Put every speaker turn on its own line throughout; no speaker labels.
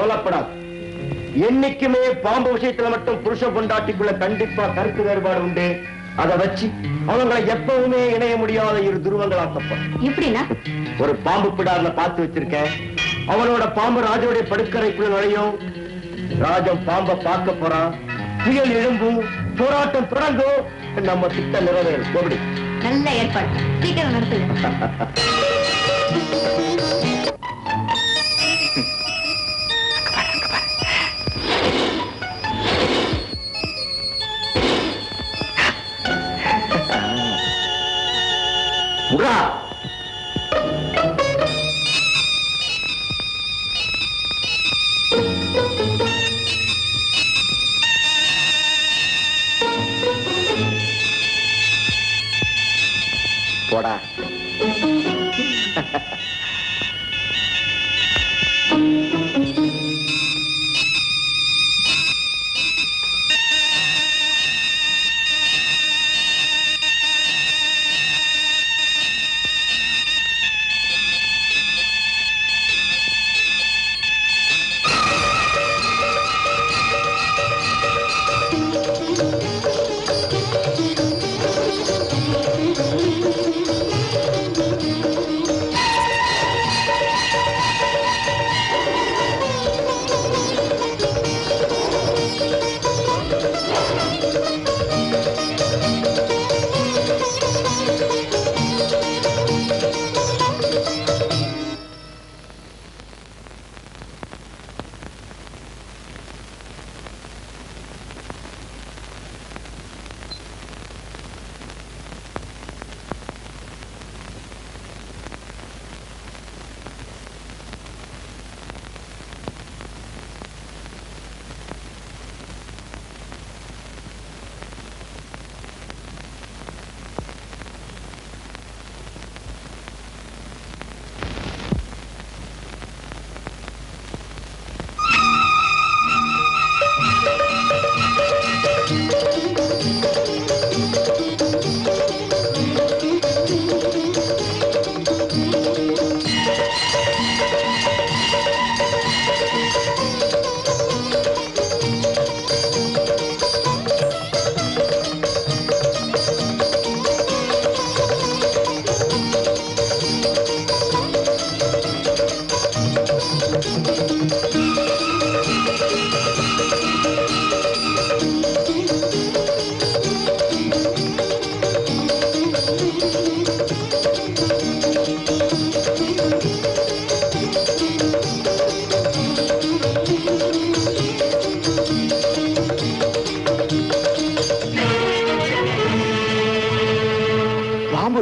கவலைப்படாது. என்னைக்குமே பாம்பு விஷயத்துல மட்டும் புருஷ பொண்டாட்டிக்குள்ள கண்டிப்பா கருத்து வேறுபாடு உண்டு. அதை வச்சு அவங்களை எப்பவுமே இணைய முடியாத இரு துருவங்களாக்கப்படும். எப்படின்னா ஒரு பாம்பு பிடார்ல பார்த்து வச்சிருக்கேன். அவனோட பாம்பு ராஜோடைய படுக்கறைக்குள்ள நுழையும். ராஜம் பாம்பை பார்க்க போறான். புயல் எழும்பும், போராட்டம் தொடங்கும். நம்ம திட்டம் நிறைவேறும். எப்படி?
நல்ல ஏற்பாடு. சீக்கிரம் நடத்துங்க.
முரா போடா.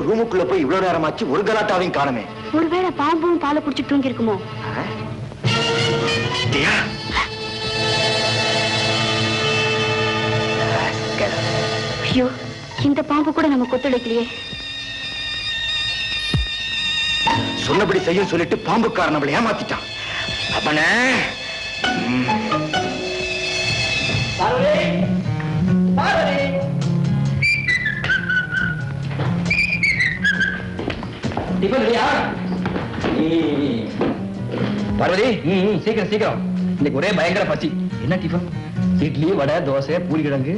ரூமுக்குள்ள போய் இவ்வளவு நேரமாச்சு ஒரு கலாட்டாவையும் காணுமே.
ஒருவேளை பாம்பும் பாலை குடிச்சு தூங்கி இருக்குமோ? ஐயோ, இந்த பாம்பு கூட நம்ம கொத்தளிக்கலையே.
சொன்னபடி செய்யும் சொல்லிட்டு பாம்புக்காரன் நம்மளை ஏமாத்திட்டான். அப்பனே பார்வதி, சீக்கிரம் சீக்கிரம். இன்னைக்கு ஒரே பயங்கர பசி. என்ன டிஃபன்? இட்லி, வடை, தோசை, பூரி கிழங்கு,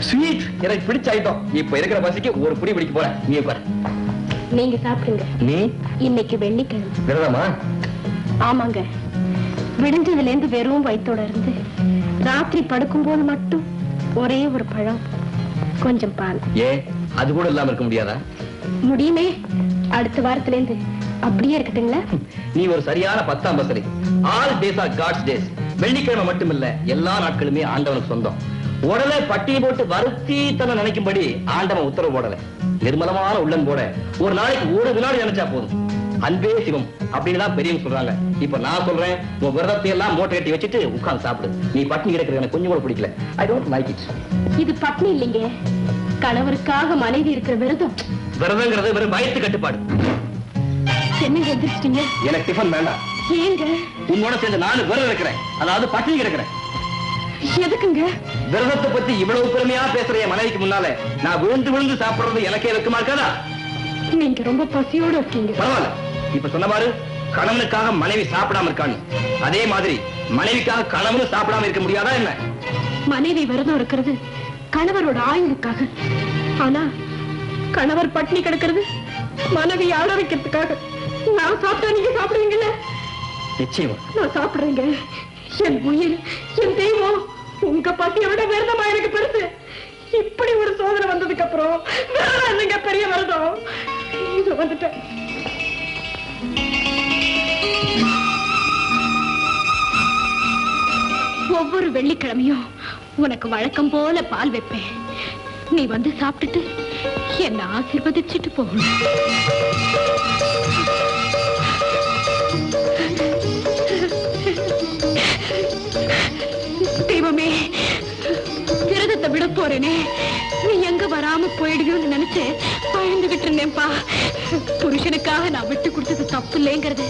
ஸ்வீட். எனக்கு பிடிச்ச ஐட்டம். இப்ப இருக்கிற பசிக்கு ஒரு புடி பிடிக்க போறேன். நீ உட்காரு.
நீங்க சாப்பிடுங்க.
நீ
இன்னைக்கு வெள்ளிக்கிழமை.
விரதமா?
ஆமாங்க. விடிஞ்சதுல இருந்து வெறும் வயித்தோட இருந்து ராத்திரி படுக்கும் போது மட்டும் ஒரே ஒரு பழம், கொஞ்சம் பால்.
ஏன் அது கூட இல்லாம இருக்க முடியாதா?
முடியுமே. அடுத்த வாரத்துல இருந்து அப்படியே இருக்கட்டுங்களா?
நீ ஒரு சரியான 10ஆம் பசரி. All days are god's days. வெள்ளிக்கிழமை மட்டுமில்ல, எல்லா நாட்களுமே ஆண்டவனுக்கு சொந்தம். உடலை பட்டி போட்டு வருத்தி தன்னை நினைக்கும்படி ஆண்டவன் உத்தரவு போடல. நிர்மலமான உள்ளம் போட ஒரு நாளைக்கு ஒரு வினாடி நினைச்சா போதும். அன்பே சிவம் அப்படின்னு தான் பெரியவங்க சொல்றாங்க. இப்ப நான் சொல்றேன், உன் விரதத்தை எல்லாம் மூட்டை கட்டி வச்சுட்டு உட்கார்ந்து சாப்பிடு. நீ பட்டினி கிடக்கிறது எனக்கு கொஞ்சம் கூட பிடிக்கல. I don't like it.
இது பட்டினி இல்லைங்க, கணவருக்காக மனைவி இருக்கிற விரதம்.
விரதங்கிறது வெறும் வயிற்று கட்டுப்பாடு.
என்னங்க எந்திரிச்சிட்டீங்க?
எனக்கு டிஃபன் வேண்டாம்.
ஏங்க?
உன்னோட சேர்ந்து நானும் விரதம் இருக்கிறேன். அதாவது பட்டினி கிடக்கிறேன்.
எதுக்குங்க?
விரதத்தை பத்தி இவ்வளவு பெருமையா பேசுற என் மனைவிக்கு முன்னால நான் விழுந்து விழுந்து சாப்பிடுறது எனக்கே வெக்கமா இருக்காதா?
நீங்க ரொம்ப பசியோட இருக்கீங்க.
பரவாயில்ல, இப்ப சொன்ன பாரு, கணவனுக்காக மனைவி சாப்பிடாம இருக்கான்னு, அதே மாதிரி மனைவிக்காக கணவனும் சாப்பிடாம இருக்க முடியாதா என்ன?
மனைவி விரதம் இருக்கிறது கணவரோட ஆயுளுக்காக, ஆனா கணவர் பட்டினி கிடக்கிறது மனைவி ஆட வைக்கிறதுக்காக. நான் சாப்பிட்டா நீங்க சாப்பிடுவீங்கல்ல?
நிச்சயமா
நான் சாப்பிடுறேங்க. என் உயிர், என் தெய்வம், உங்க பட்டியை விட விரதமா எனக்கு பெருசு. இப்படி ஒரு சோதனை வந்ததுக்கு அப்புறம் நீங்க பெரிய விரதம். இது வந்துட்டேன். ஒவ்வொரு வெள்ளிக்கிழமையும் உனக்கு வழக்கம் போல பால் வைப்பேன். நீ வந்து சாப்பிட்டுட்டு என்ன ஆசீர்வதிச்சுட்டு போகணும். தெய்வமே, விரதத்தை விட போறேனே, நீ எங்க வராம போயிடுவியோன்னு நினைச்சு பயந்துகிட்டு இருந்தேன்ப்பா. புருஷனுக்காக நான் விட்டு கொடுத்தது தப்பு இல்லைங்கிறது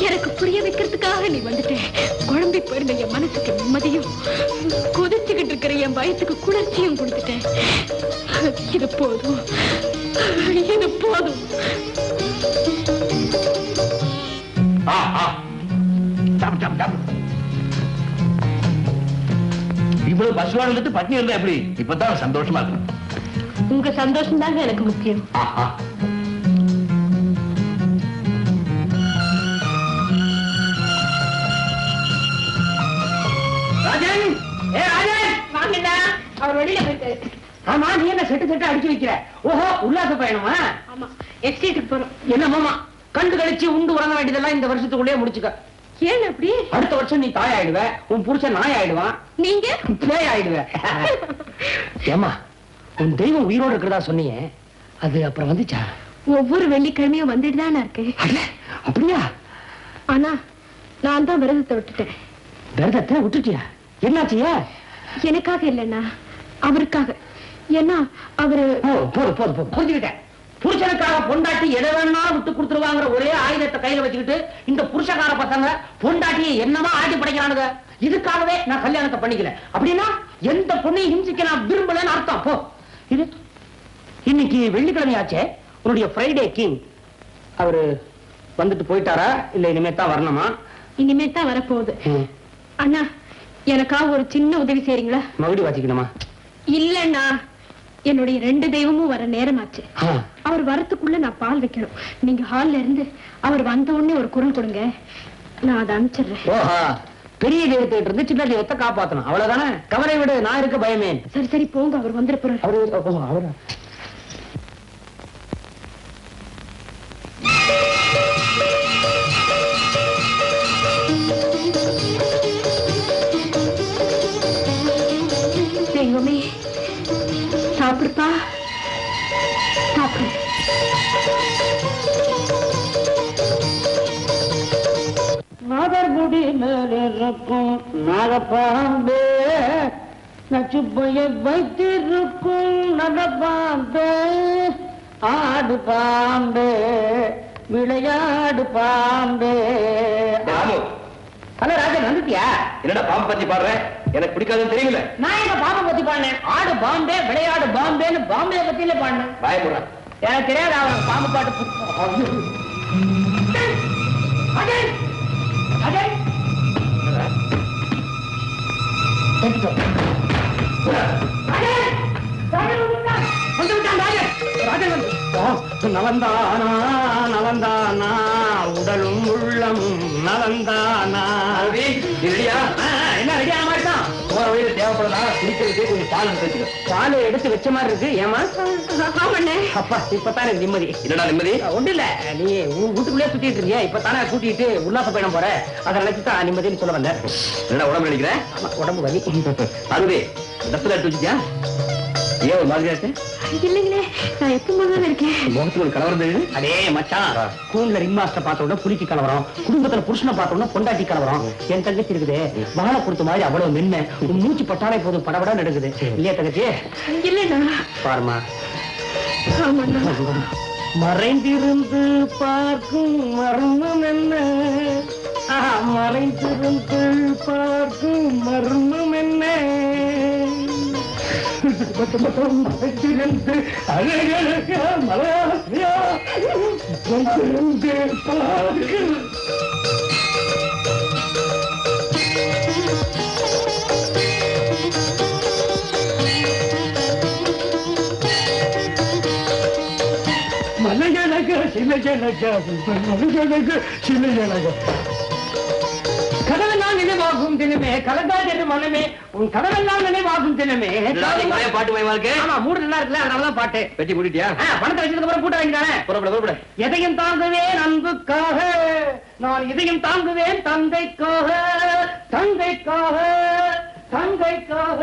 எனக்கு புரிய வைக்கிறதுக்காக நீ வந்துட்டேன். குழம்பி போயிருந்த என் மனசுக்கு நிம்மதியும், கொதிச்சுக்கிட்டு இருக்கிற என் பயத்துக்கு குளிர்ச்சியும் கொடுத்துட்டேன். இது போதும், இது போதும்.
இவ்வளவு பசுவா இருந்துட்டு பட்னி இருந்தா எப்படி? இப்பதான் சந்தோஷமா இருக்கு.
உங்க சந்தோஷம் தாங்க எனக்கு முக்கியம்.
ராஜன், ஏ ராஜன்,
வாங்கண்ணா. அவர் வெளியில போயிட்டு.
ஆமா, நீ என்ன செட்டு செட்டு அடிச்சு வைக்கிற? ஓஹோ, உல்லாச பயணமா?
ஆமா, எக்ஸ்டேட்டுக்கு போறோம்.
என்ன மாமா, கண்டு கழிச்சு உண்டு உறங்க வேண்டியதெல்லாம் இந்த வருஷத்துக்குள்ளே முடிச்சுக்க.
ஏன் அப்படி?
அடுத்த வருஷம் நீ தாய் ஆயிடுவ, உன் புருஷன் நாய் ஆயிடுவான்,
நீங்க
பேய் ஆயிடுவ. ஏமா, உன் தெய்வம் உயிரோடு இருக்கிறதா சொன்னீங்க, அது அப்புறம் வந்துச்சா?
ஒவ்வொரு வெள்ளிக்கிழமையும் வந்துட்டு தானே இருக்கு.
அப்படியா?
ஆனா நான் தான் விரதத்தை விட்டுட்டேன்.
விரதத்தை விட்டுட்டியா? என்னாச்சியா?
எனக்காக இல்லைன்னா அவருக்காக. ஏன்னா அவரு
போதும் போதும் போதும், புரிஞ்சுக்கிட்டேன். புருஷனுக்காக பொண்டாட்டி எதை வேணாலும் விட்டு கொடுத்துருவாங்கிற ஒரே ஆயுதத்தை கையில வச்சுக்கிட்டு இந்த புருஷக்கார பசங்க பொண்டாட்டியை என்னமா ஆட்டி படைக்கிறானுங்க. இதுக்காகவே நான் கல்யாணத்தை பண்ணிக்கல. அப்படின்னா எந்த பொண்ணையும் ஹிம்சிக்க நான் விரும்பலன்னு அர்த்தம். போ. இது இன்னைக்கு வெள்ளிக்கிழமையாச்சே, உன்னுடைய ஃப்ரைடே கிங் அவரு வந்துட்டு போயிட்டாரா இல்ல இனிமே தான் வரணுமா?
இனிமே தான் வரப்போகுது. அண்ணா, எனக்காக ஒரு சின்ன உதவி செய்றீங்களா?
மகுடி வாசிக்கணுமா?
இல்லண்ணா, என்னுடைய 2 தெய்வமும் வர நேரமாச்சு. அவர் வரத்துக்குள்ள நான் பால் வைக்கணும். நீங்க ஹால்ல இருந்து அவர் வந்த உடனே ஒரு குரல் கொடுங்க, நான் அதை அனுப்பிச்சிடுறேன்.
ஓஹா, பெரிய தெய்வத்தை இருந்து சின்ன தெய்வத்தை காப்பாத்தணும், அவ்வளவுதானே? கவலை விடு, நான் இருக்க பயமே.
சரி சரி போங்க, அவர் வந்துட போறாரு.
அவரு
தெய்வமே, சாப்பிடுப்பா, சாப்பிடு.
நாகர்குடி மேலிருக்கும் நாகப்பாம்பே, நச்சுப்பையை வைத்திருக்கும் நகப்பாம்பே, ஆடு பாம்பே, விளையாடு பாம்பே. ஹலோ ராஜன், வந்துட்டியா? என்னடா பாம்பு பத்தி பாடுறேன்? எனக்கு பிடிக்காதுன்னு தெரியுமில்ல. நான் எங்க பாம்பை பத்தி பாடினேன்? ஆடு பாம்பே, விளையாடு பாம்பேன்னு பாம்பே பத்தியில பாடினேன். பயப்படுறேன், எனக்கு தெரியாது. அவனுக்கு பாம்பு பாட்டு நலந்தானா நலந்தானா, உடலும் உள்ளமும் நலந்தானா. என்ன ரெடியான மாதிரி தான் போற வழியில தேவைப்படுறதா குடிக்கிறதுக்கு கொஞ்சம் பால் எடுத்து பால் எடுத்து வச்ச மாதிரி இருக்கு. ஏமா? அப்பா, இப்பதான் எனக்கு நிம்மதி. என்னடா நிம்மதி? ஒண்ணு இல்ல, நீ வீட்டுக்குள்ளே சுத்திட்டு இருக்கியா, இப்பதானே கூட்டிட்டு உல்லாச பயணம் போற, அதை நினைச்சுதான் நிம்மதினு சொல்ல வந்தேன். என்ன உடம்பு நினைக்கிறேன்? உடம்பு வலி. அதுவே டஸ்ல எடுத்து வச்சுட்டியா? ஏன் ஒரு மாதிரி ஆச்சு?
இல்லைங்களே, நான் எப்பவும் இருக்கேன்.
முகத்துக்கு ஒரு கலவரம் தெரியுது. அதே மச்சான், ஸ்கூல்ல ரிங் மாஸ்டர் பார்த்த உடனே புலிக்கு கலவரம், குடும்பத்துல புருஷனை பார்த்த உடனே பொண்டாட்டி கலவரம். என் தங்கச்சி இருக்குது, வாழை கொடுத்த மாதிரி அவ்வளவு மென்மை, மூச்சு பட்டாலே போதும் படபட நடக்குது. இல்லையா தங்கச்சி?
இல்லைண்ணா.
பாருமா, மறைந்திருந்து பார்க்கும் மர்மம் என்ன, மறைந்திருந்து பார்க்கும் மர்மம் என்ன.
கதவெல்லாம் நினைவாகும் தினமே கலந்தாஜரு மனமே உன் கதவெல்லாம் நினைவாகும் தினமே.
பாட்டு பயமா இருக்கு.
ஆமா, மூடு நல்லா இருக்குல்ல, அதனாலதான் பாட்டு.
வெட்டி மூடிட்டியா?
பணத்தை வச்சதுக்கு அப்புறம் கூட்ட வாங்கிட்டானே.
புறப்பட.
எதையும் தாங்குவேன் அன்புக்காக, நான் இதையும் தாங்குவேன் தந்தைக்காக, தந்தைக்காக, தந்தைக்காக.